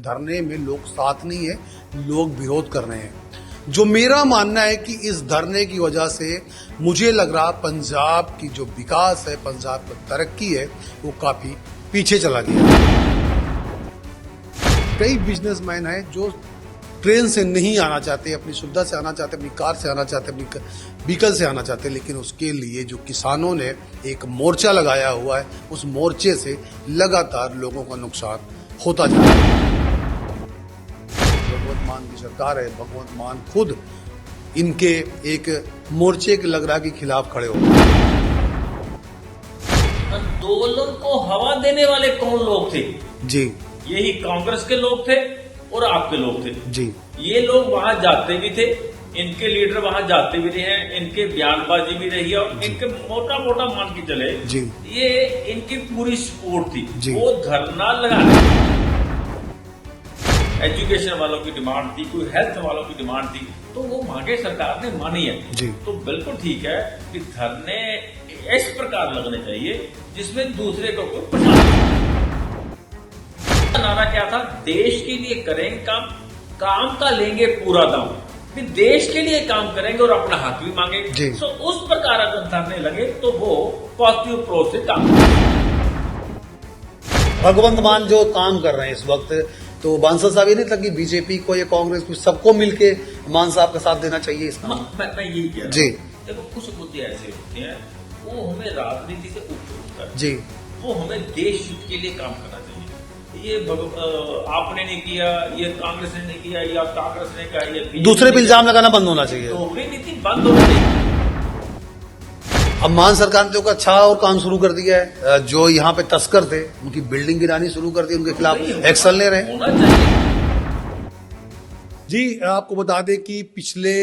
धरने में लोग साथ नहीं है, लोग विरोध कर रहे हैं। जो मेरा मानना है कि इस धरने की वजह से मुझे लग रहा पंजाब की जो विकास है, पंजाब की तरक्की है, वो काफी पीछे चला गया। कई बिजनेसमैन हैं जो ट्रेन से नहीं आना चाहते, अपनी सुविधा से आना चाहते, अपनी कार से आना चाहते, अपनी व्हीकल से आना चाहते, लेकिन उसके लिए जो किसानों ने एक मोर्चा लगाया हुआ है, उस मोर्चे से लगातार लोगों का नुकसान होता जा रहा है। भगवंत मान की सरकार है, भगवंत मान खुद इनके एक मोर्चे के लग रहा के खिलाफ खड़े हो गए। आंदोलन को हवा देने वाले कौन लोग थे? जी, यही कांग्रेस के लोग थे और आपके लोग थे। जी, ये लोग वहां जाते भी थे, इनके लीडर वहां जाते भी रहे हैं, इनके बयानबाजी भी रही है और इनके मोटा मोटा मान के चले जी, ये इनकी पूरी सपोर्ट थी। जी। वो धरना लगाने, एजुकेशन वालों की डिमांड थी, कोई हेल्थ वालों की डिमांड थी, तो वो मांगे सरकार ने मानी है। जी। तो बिल्कुल ठीक है कि धरने इस प्रकार लगने चाहिए जिसमें दूसरे को कोई परेशानी। नारा क्या था? देश के लिए करेंगे काम का लेंगे पूरा दाम। फिर देश के लिए काम करेंगे और अपना हक भी मांगेंगे। तो उस प्रकार अगर धरने लगे तो वो पॉजिटिव अप्रोच से काम भगवंत मान जो काम कर रहे हैं इस वक्त, तो बांसल साहब ये नहीं था कि बीजेपी को या कांग्रेस को सबको मिलके मान साहब का साथ देना चाहिए इसका? मैं यही कह रहा हूं। जी। देखो, कुछ मुद्दे ऐसे होते हैं वो हमें राजनीति से ऊपर उठकर, जी, वो हमें देश हित के लिए काम करना चाहिए। ये आपने नहीं किया, ये कांग्रेस ने नहीं किया, या कांग्रेस ने किया, ये दूसरे पे इल्जाम लगाना बंद होना चाहिए। दोहरी नीति बंद होनी चाहिए। अब मान सरकार ने तो अच्छा और काम शुरू कर दिया है। जो यहाँ पे तस्कर थे उनकी बिल्डिंग गिरानी शुरू कर दी, उनके खिलाफ एक्शन ले रहे हैं। होना चाहिए। जी, आपको बता दें कि पिछले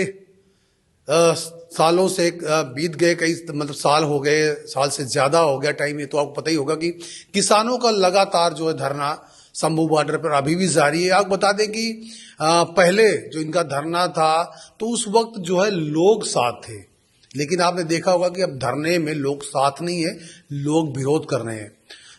सालों से बीत गए, कई मतलब साल हो गए, साल से ज्यादा हो गया टाइम। ये तो आपको पता ही होगा कि किसानों का लगातार जो है धरना शंभू बॉर्डर पर अभी भी जारी है। आपको बता दें कि पहले जो इनका धरना था तो उस वक्त जो है लोग साथ थे, लेकिन आपने देखा होगा कि अब धरने में लोग साथ नहीं है, लोग विरोध कर रहे हैं।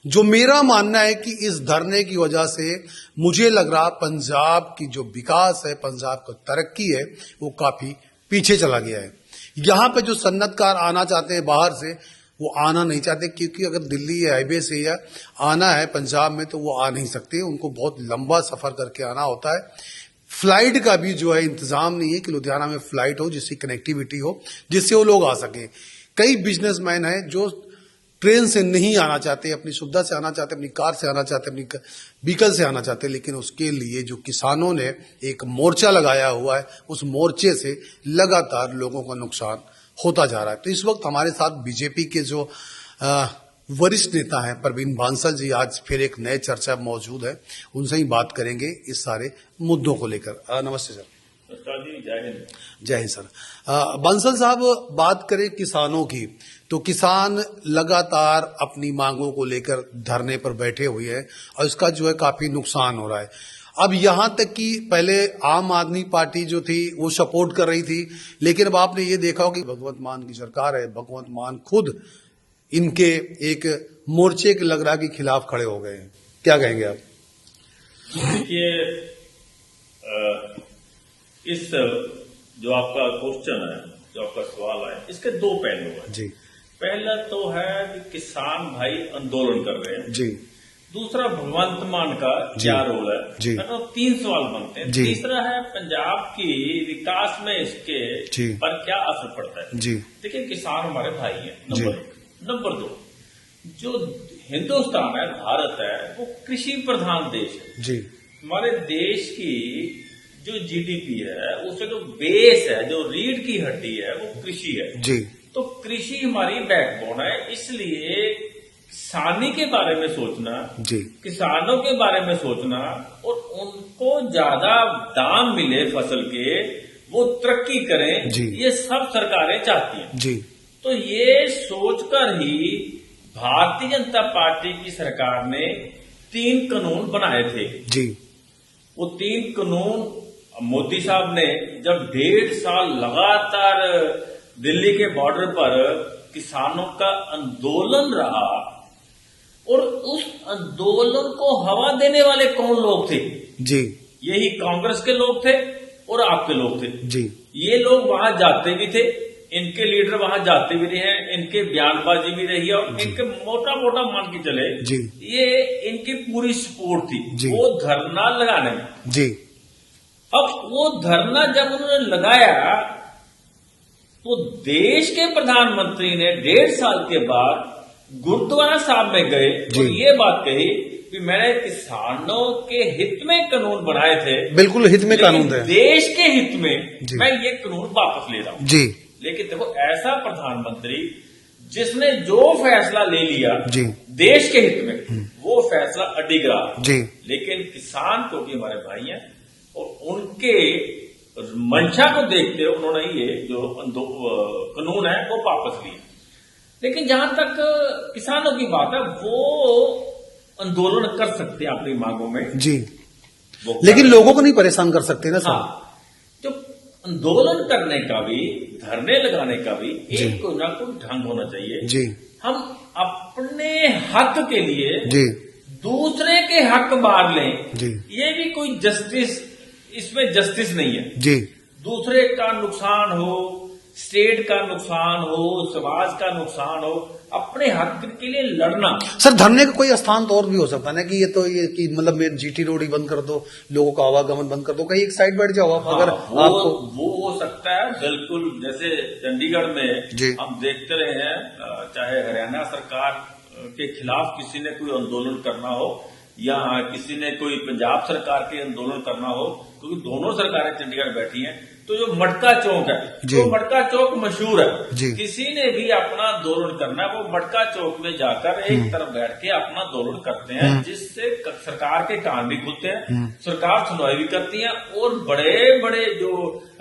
जो मेरा मानना है कि इस धरने की वजह से मुझे लग रहा पंजाब की जो विकास है, पंजाब की तरक्की है, वो काफी पीछे चला गया है। यहाँ पे जो सन्नतकार आना चाहते हैं बाहर से, वो आना नहीं चाहते, क्योंकि अगर दिल्ली या हाईवे से या आना है पंजाब में तो वो आ नहीं सकते, उनको बहुत लंबा सफर करके आना होता है। फ्लाइट का भी जो है इंतजाम नहीं है कि लुधियाना में फ्लाइट हो जिससे कनेक्टिविटी हो, जिससे वो लोग आ सके। कई बिजनेसमैन हैं जो ट्रेन से नहीं आना चाहते, अपनी सुविधा से आना चाहते, अपनी कार से आना चाहते, अपनी व्हीकल से आना चाहते, लेकिन उसके लिए जो किसानों ने एक मोर्चा लगाया हुआ है, उस मोर्चे से लगातार लोगों का नुकसान होता जा रहा है। तो इस वक्त हमारे साथ बीजेपी के जो वरिष्ठ नेता हैं प्रवीण बांसल जी आज फिर एक नए चर्चा मौजूद है, उनसे ही बात करेंगे इस सारे मुद्दों को लेकर। नमस्ते सर। जय हिंद सर। बांसल साहब, बात करें किसानों की, तो किसान लगातार अपनी मांगों को लेकर धरने पर बैठे हुए हैं और इसका जो है काफी नुकसान हो रहा है। अब यहां तक कि पहले आम आदमी पार्टी जो थी वो सपोर्ट कर रही थी, लेकिन अब आपने ये देखा हो कि भगवंत मान की सरकार है, भगवंत मान खुद इनके एक मोर्चे के लग रहा के खिलाफ खड़े हो गए हैं। क्या कहेंगे आप? देखिए, इस जो आपका क्वेश्चन है, जो आपका सवाल है, इसके दो पहलू हैं। जी। पहला तो है कि किसान भाई आंदोलन कर रहे हैं। जी। दूसरा भगवंत मान का क्या रोल है। जी। तो तीन सवाल बनते हैं। जी। तीसरा है पंजाब की विकास में इसके जी। पर क्या असर पड़ता है। जी। देखिए, किसान हमारे भाई हैं, जी। नंबर एक। नंबर दो, जो हिंदुस्तान है, भारत है, वो कृषि प्रधान देश है। जी। हमारे देश की जो जीडीपी है, उससे जो बेस है, जो रीढ़ की हड्डी है, वो कृषि है। जी। तो कृषि हमारी बैकबोन है, इसलिए किसानी के बारे में सोचना, जी। किसानों के बारे में सोचना और उनको ज्यादा दाम मिले फसल के, वो तरक्की करें, जी। ये सब सरकारें चाहती हैं। जी। तो ये सोचकर ही भारतीय जनता पार्टी की सरकार ने 3 कानून बनाए थे। जी। वो 3 कानून मोदी साहब ने जब 1.5 साल लगातार दिल्ली के बॉर्डर पर किसानों का आंदोलन रहा, और उस आंदोलन को हवा देने वाले कौन लोग थे? जी। यही कांग्रेस के लोग थे और आपके लोग थे जी। ये लोग वहां जाते भी थे, इनके लीडर वहां जाते भी रहे हैं, इनके बयानबाजी भी रही है और इनके मोटा मोटा मान के चले जी। ये इनकी पूरी सपोर्ट थी जी। वो धरना लगाने में। जी। अब वो धरना जब उन्होंने लगाया तो देश के प्रधानमंत्री ने 1.5 साल के बाद गुरुद्वारा साहब में गए जी। और ये बात कही कि मैंने किसानों के हित में कानून बनाए थे, बिल्कुल हित में कानून थे, देश के हित में जी। मैं ये कानून वापस ले रहा हूं। जी। लेकिन देखो ऐसा प्रधानमंत्री जिसने जो फैसला ले लिया जी। देश के हित में वो फैसला अडिग रहा। जी। लेकिन किसान क्योंकि हमारे भाई हैं और उनके मंशा को देखते हुए उन्होंने ये जो कानून है वो वापस लिए। लेकिन जहां तक किसानों की बात है वो आंदोलन कर सकते हैं अपनी मांगों में जी, लेकिन लोगों को नहीं परेशान कर सकते ना सर। हाँ, जो आंदोलन करने का भी धरने लगाने का भी एक कोई ना कोई ढंग होना चाहिए। जी। हम अपने हक के लिए जी। दूसरे के हक मार लें जी। ये भी कोई जस्टिस, इसमें जस्टिस नहीं है। जी। दूसरे का नुकसान हो, स्टेट का नुकसान हो, समाज का नुकसान हो, अपने हक के लिए लड़ना। सर धरने का कोई स्थान तो और भी हो सकता है ना कि ये तो ये कि मतलब मेन जीटी रोड ही बंद कर दो, लोगों का आवागमन बंद कर दो, कहीं एक साइड बैठ जाओ आप। अगर आपको वो हो सकता है बिल्कुल। जैसे चंडीगढ़ में जी। हम देखते रहे हैं, चाहे हरियाणा सरकार के खिलाफ किसी ने कोई आंदोलन करना हो या किसी ने कोई पंजाब सरकार के आंदोलन करना हो, क्योंकि दोनों सरकारें चंडीगढ़ बैठी हैं, तो जो मटका चौक है तो मटका चौक मशहूर है। किसी ने भी अपना आंदोलन करना है वो मटका चौक में जाकर एक तरफ बैठ के अपना आंदोलन करते हैं, जिससे सरकार के कान भी खुलते हैं, सरकार सुनवाई भी करती है और बड़े बड़े जो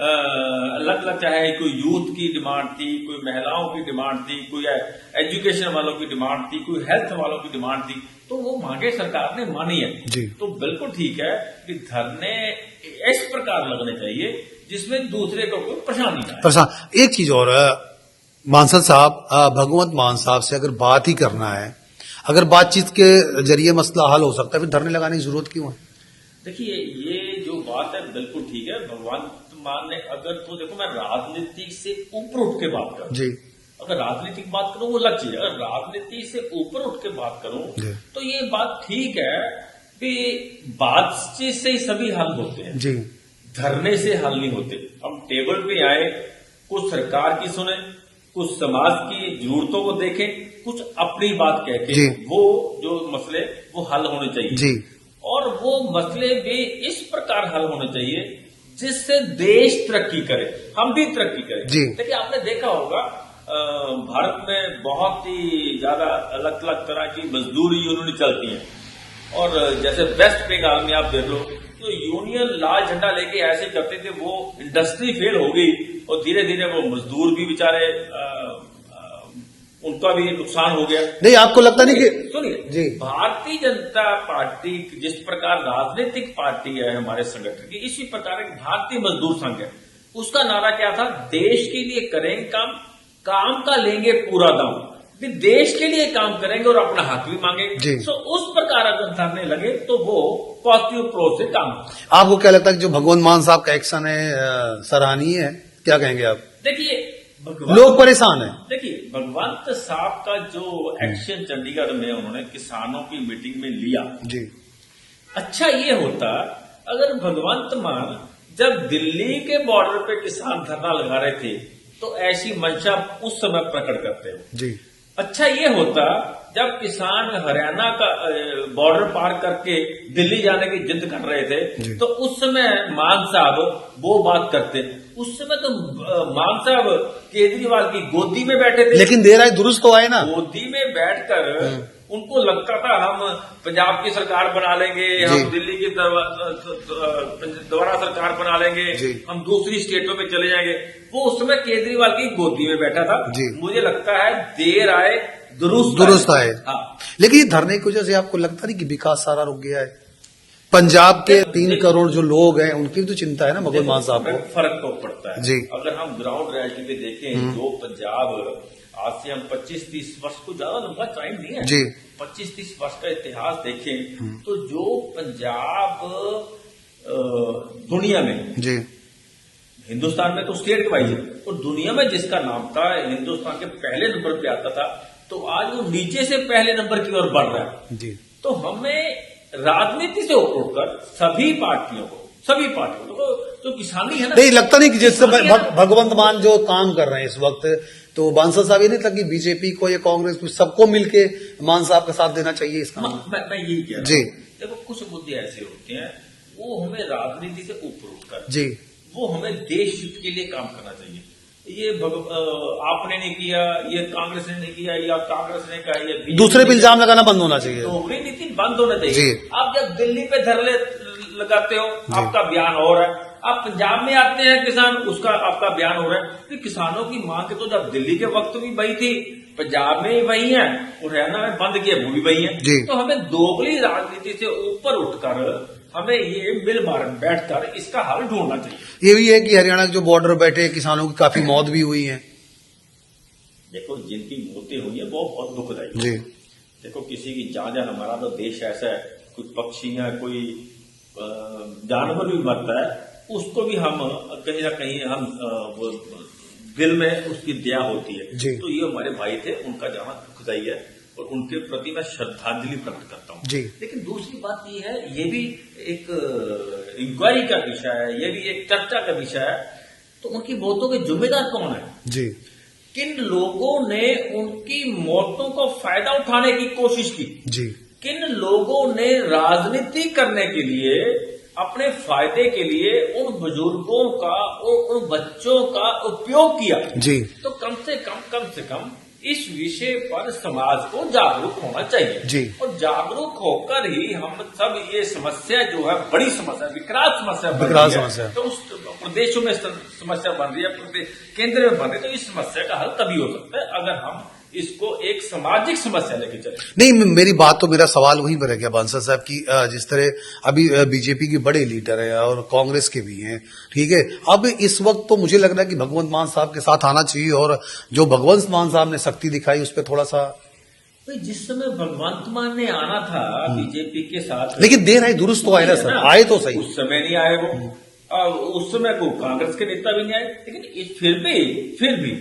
अलग अलग, चाहे कोई यूथ की डिमांड थी, कोई महिलाओं की डिमांड थी, कोई एजुकेशन वालों की डिमांड थी, कोई हेल्थ वालों की डिमांड थी, तो वो मांगे सरकार ने मानी है। तो बिल्कुल ठीक है कि धरने इस प्रकार लगने चाहिए जिसमें दूसरे को कोई परेशानी ना आए। एक चीज और मानसद साहब, भगवंत मान साहब से अगर बात ही करना है, अगर बातचीत के जरिए मसला हल हो सकता है, फिर धरने लगाने की जरूरत क्यों है? देखिए ये जो बात है बिल्कुल ठीक है। भगवंत मान ने अगर, तो देखो मैं राजनीति से ऊपर उठ के बात करूं जी, अगर राजनीतिक बात करूं वो अलग चीज है, अगर राजनीति से ऊपर उठ के बात करूं तो ये बात ठीक है कि बातचीत से ही सभी हल होते हैं जी, धरने से हल नहीं होते। हम टेबल पे आए, कुछ सरकार की सुने, कुछ समाज की जरूरतों को देखें, कुछ अपनी बात कह के वो जो मसले वो हल होने चाहिए जी। और वो मसले भी इस प्रकार हल होने चाहिए जिससे देश तरक्की करे, हम भी तरक्की करें। देखिए आपने देखा होगा भारत में बहुत ही ज्यादा अलग अलग तरह की मजदूरी यूनियन चलती हैं, और जैसे वेस्ट बंगाल में आप देख लो तो यूनियन लाल झंडा लेके ऐसे करते थे, वो इंडस्ट्री फेल हो गई और धीरे धीरे वो मजदूर भी बेचारे उनका भी नुकसान हो गया। नहीं आपको लगता नहीं कि सुनिए, भारतीय जनता पार्टी जिस प्रकार राजनीतिक पार्टी है हमारे संगठन की, इसी प्रकार एक भारतीय मजदूर संघ है, उसका नारा क्या था? देश के लिए करेंगे काम, काम का लेंगे पूरा दाम, भी देश के लिए काम करेंगे और अपना हक भी मांगेंगे। तो उस प्रकार अगर धरने लगे तो वो पॉजिटिव अप्रोच से काम। आपको क्या लगता है कि जो भगवंत मान साहब का एक्शन है सराहनीय है? क्या कहेंगे आप? देखिए लोग परेशान है। देखिए भगवंत साहब का जो एक्शन चंडीगढ़ में उन्होंने किसानों की मीटिंग में लिया जी, अच्छा ये होता अगर भगवंत मान जब दिल्ली के बॉर्डर पे किसान धरना लगा रहे थे तो ऐसी मंशा उस समय प्रकट करते हैं जी। अच्छा ये होता जब किसान हरियाणा का बॉर्डर पार करके दिल्ली जाने की जिद कर रहे थे तो उस समय मान साहब वो बात करते, उस समय तो मान साहब केजरीवाल की गोदी में बैठे थे। लेकिन देर आए दुरुस्त तो आए ना, गोदी में बैठकर उनको लगता था हम पंजाब की सरकार बना लेंगे, हम दिल्ली की दोबारा सरकार बना लेंगे, हम दूसरी स्टेटों में चले जाएंगे। वो उस समय केजरीवाल की गोदी में बैठा था। मुझे लगता है देर आए दुरुस्त आए। हाँ। लेकिन ये धरने की वजह से आपको लगता नहीं कि विकास सारा रुक गया है? पंजाब के 3 करोड़ जो लोग हैं उनकी भी तो चिंता है ना भगवंत मान साहब को। फर्क तो पड़ता है जी। अगर हम ग्राउंड रियलिटी पे देखें, जो पंजाब आज से हम 25-30 वर्ष को ज्यादा लंबा टाइम नहीं है जी, 25-30 वर्ष का इतिहास देखें तो जो पंजाब दुनिया में। जी। हिंदुस्तान में तो स्टेट वाइज है, और दुनिया में जिसका नाम था हिंदुस्तान के पहले नंबर पे आता था, तो आज वो नीचे से पहले नंबर की ओर बढ़ रहा है। जी। तो हमें राजनीति से उठकर सभी पार्टियों को तो किसानी है ना, नहीं लगता नहीं कि जिससे भगवंत मान जो काम कर रहे हैं इस वक्त, तो बांसल साहब ये नहीं था कि बीजेपी को या कांग्रेस को सबको मिलके मान साहब का साथ देना चाहिए इसका? मैं यही कह रहा हूं। जी। देखो कुछ मुद्दे ऐसे होते हैं, वो हमें राजनीति से ऊपर उठकर जी, वो हमें देश हित के लिए काम करना चाहिए। ये आपने नहीं किया, ये कांग्रेस ने नहीं किया, या कांग्रेस ने कहा, ये दूसरे पे इल्जाम लगाना बंद होना चाहिए, दोहरी नीति बंद होना चाहिए। आप जब दिल्ली पे धरने लगाते हो, आपका बयान और है, आप पंजाब में आते हैं किसान, उसका आपका बयान हो रहा है। तो किसानों की मांग तो जब दिल्ली के वक्त भी वही थी, पंजाब में वही है, हरियाणा में बंद किए वो भी वही है। तो हमें दोगली राजनीति से ऊपर उठकर हमें ये मिल बैठकर इसका हल ढूंढना चाहिए। ये भी है कि हरियाणा के जो बॉर्डर बैठे किसानों की काफी मौत भी हुई है। देखो जिनकी मौतें हुई है वो बहुत दुखदायी जी। देखो किसी की जान, हमारा तो देश ऐसा है, कोई पक्षी है, कोई जानवर भी मरता है, उसको भी हम कहीं ना कहीं हम वो दिल में उसकी दया होती है। तो ये हमारे भाई थे, उनका जाना दुखदायी है और उनके प्रति मैं श्रद्धांजलि प्रकट करता हूँ। लेकिन दूसरी बात ये है, ये भी एक इंक्वायरी का विषय है, ये भी एक चर्चा का विषय है। तो उनकी मौतों के जिम्मेदार कौन है? जी। किन लोगों ने उनकी मौतों को फायदा उठाने की कोशिश की? जी। किन लोगों ने राजनीति करने के लिए, अपने फायदे के लिए उन बुजुर्गों का और उन बच्चों का उपयोग किया? जी। तो कम से कम इस विषय पर समाज को जागरूक होना चाहिए। जी। और जागरूक होकर ही हम सब ये समस्या जो है, बड़ी समस्या, विकराल समस्या तो उस प्रदेशों में समस्या बन रही है, केंद्र में बन रही है, तो इस समस्या का हल तभी हो सकता है अगर हम इसको एक सामाजिक समस्या लेके चले। नहीं, मेरी बात तो, मेरा सवाल वहीं पर रह गया बांसल साहब की, जिस तरह अभी बीजेपी के बड़े लीडर है और कांग्रेस के भी हैं, ठीक है, अब इस वक्त तो मुझे लग रहा है कि भगवंत मान साहब के साथ आना चाहिए, और जो भगवंत मान साहब ने शक्ति दिखाई उस पर थोड़ा सा, जिस समय भगवंत मान ने आना था बीजेपी के साथ, लेकिन देर आई दुरुस्त तो आए ना सर, आए तो सही, उस समय नहीं आए वो, उस समय को कांग्रेस के नेता भी नहीं आए, लेकिन फिर भी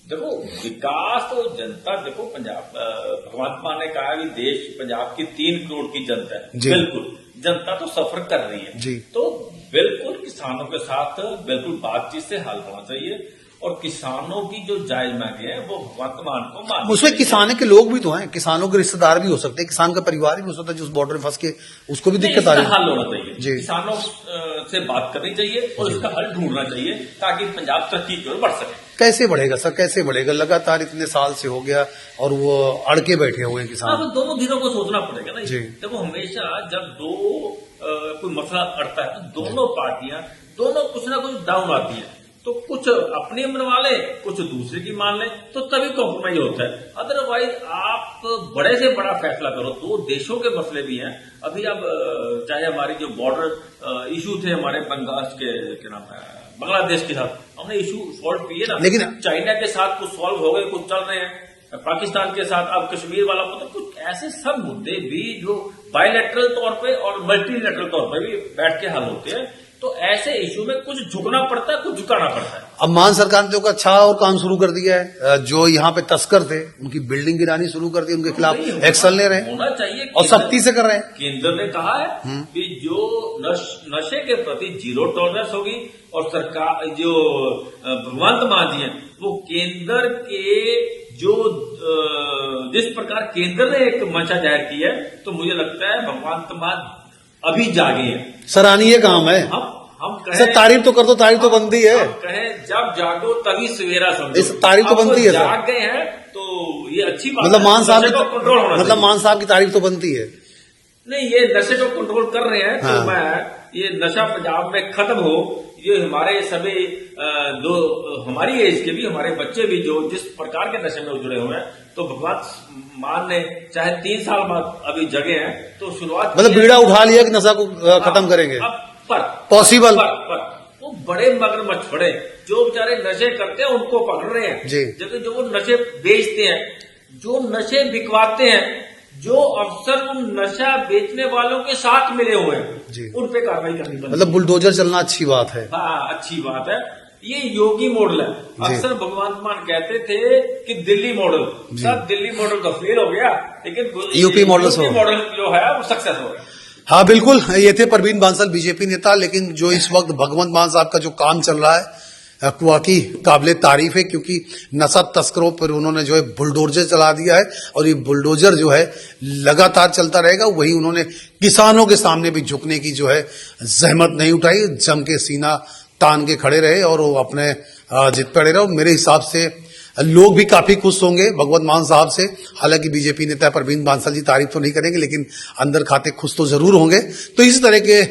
देखो विकास तो जनता, देखो पंजाब, भगवंत मान ने कहा कि देश, पंजाब की 3 करोड़ की जनता है, बिल्कुल जनता तो सफर कर रही है जी। तो बिल्कुल किसानों के साथ बिल्कुल बातचीत से हल होना चाहिए, और किसानों की जो जायज मांगे हैं वो भगवंत मान को मान, उसमें किसानों के लोग भी तो हैं, किसानों के रिश्तेदार भी हो सकते हैं, किसान का परिवार भी हो सकता है जो उस बॉर्डर में फंस के, उसको भी दिक्कत आ रही है। हल होना चाहिए, किसानों से बात करनी चाहिए और इसका हल ढूंढना चाहिए ताकि पंजाब तरक्की की ओर बढ़ सके। कैसे बढ़ेगा सर, कैसे बढ़ेगा? लगातार इतने साल से हो गया और वो अड़के बैठे हुए हैं किसान। अब दोनों धीरों को सोचना पड़ेगा ना जी। देखो हमेशा जब कोई मसला अड़ता है तो दोनों पार्टियां, कुछ ना कुछ डाउन आती है, तो कुछ अपनी मनवा ले, कुछ दूसरे की मान ले, तो तभी कॉम्प्रोमाइज होता है। अदरवाइज आप बड़े से बड़ा फैसला करो, 2 देशों के मसले भी हैं। अभी अब चाहे हमारी जो बॉर्डर इशू थे हमारे बंगाल के, क्या नाम है, बांग्लादेश के साथ, हमने इशू सॉल्व किए ना, लेकिन चाइना के साथ कुछ सॉल्व हो गए, कुछ चल रहे हैं, पाकिस्तान के साथ अब कश्मीर वाला, मतलब कुछ ऐसे सब मुद्दे भी जो बायलैटरल तौर पे और मल्टीलैटरल तौर पे भी बैठ के हल होते हैं। तो ऐसे इशू में कुछ झुकना पड़ता है, कुछ झुकाना पड़ता है। अब मान सरकार ने तो अच्छा और काम शुरू कर दिया है, जो यहाँ पे तस्कर थे उनकी बिल्डिंग गिरानी शुरू कर दी, उनके खिलाफ एक्शन ले रहे हैं, होना चाहिए और सख्ती से कर रहे हैं। केंद्र ने कहा है कि जो नशे के प्रति 0 टॉलरेंस होगी, और सरकार जो भगवंत मान जी है वो केंद्र के जो जिस प्रकार केंद्र ने एक मंशा जाहिर की है, तो मुझे लगता है भगवंत मान अभी जागे हैं। सराहनीय काम है। हम कहें सर तारीफ तो कर दो, तारीफ तो बनती है। हम कहें जब जागो तभी सवेरा समझो, इस तारीफ तो बनती है सर। जाग गए हैं तो ये अच्छी बात, मतलब मान साहब कंट्रोल होना, मतलब मान साहब की तारीफ तो बनती है। नहीं, ये नशे को कंट्रोल कर रहे हैं। तो मैं ये नशा पंजाब में खत्म हो, ये हमारे सभी हमारी एज के भी, हमारे बच्चे भी जो जिस प्रकार के नशे में जुड़े हुए हैं, तो भगवंत मान ने चाहे 3 साल बाद अभी जगे हैं, तो शुरुआत मतलब बीड़ा उठा लिया कि नशा को खत्म करेंगे, पर पॉसिबल, वो बड़े मगरमच्छ बड़े जो बेचारे नशे करते हैं उनको पकड़ रहे हैं, जबकि जो वो नशे बेचते हैं, जो नशे बिकवाते हैं, जो अफसर उन नशा बेचने वालों के साथ मिले हुए जी। हैं उन पे कार्रवाई करनी पड़ेगी। मतलब बुलडोजर चलना अच्छी बात है। हाँ, अच्छी बात है। ये योगी मॉडल है। अक्सर भगवंत मान कहते थे कि दिल्ली मॉडल, सब दिल्ली मॉडल तो फेल हो गया, लेकिन यूपी मॉडल जो है वो सक्सेस हो गया। हाँ बिल्कुल, ये थे परवीन बांसल बीजेपी नेता। लेकिन जो इस वक्त भगवंत मान साहब का जो काम चल रहा है वाकई काबिले तारीफ है, क्योंकि नशा तस्करों पर उन्होंने जो है बुलडोजर चला दिया है और ये बुलडोजर जो है लगातार चलता रहेगा। वही उन्होंने किसानों के सामने भी झुकने की जो है जहमत नहीं उठाई, जम के सीना तान के खड़े रहे और वो अपने जिद पे अड़े रहे। मेरे हिसाब से लोग भी काफी खुश होंगे भगवंत मान साहब से। हालांकि बीजेपी नेता परवीन बांसल जी तारीफ तो नहीं करेंगे, लेकिन अंदर खाते खुश तो जरूर होंगे। तो इस तरह के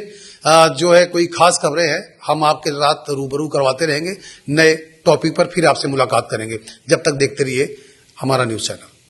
जो है कोई खास खबरें हैं हम आपके साथ रूबरू करवाते रहेंगे। नए टॉपिक पर फिर आपसे मुलाकात करेंगे। जब तक देखते रहिए हमारा न्यूज चैनल।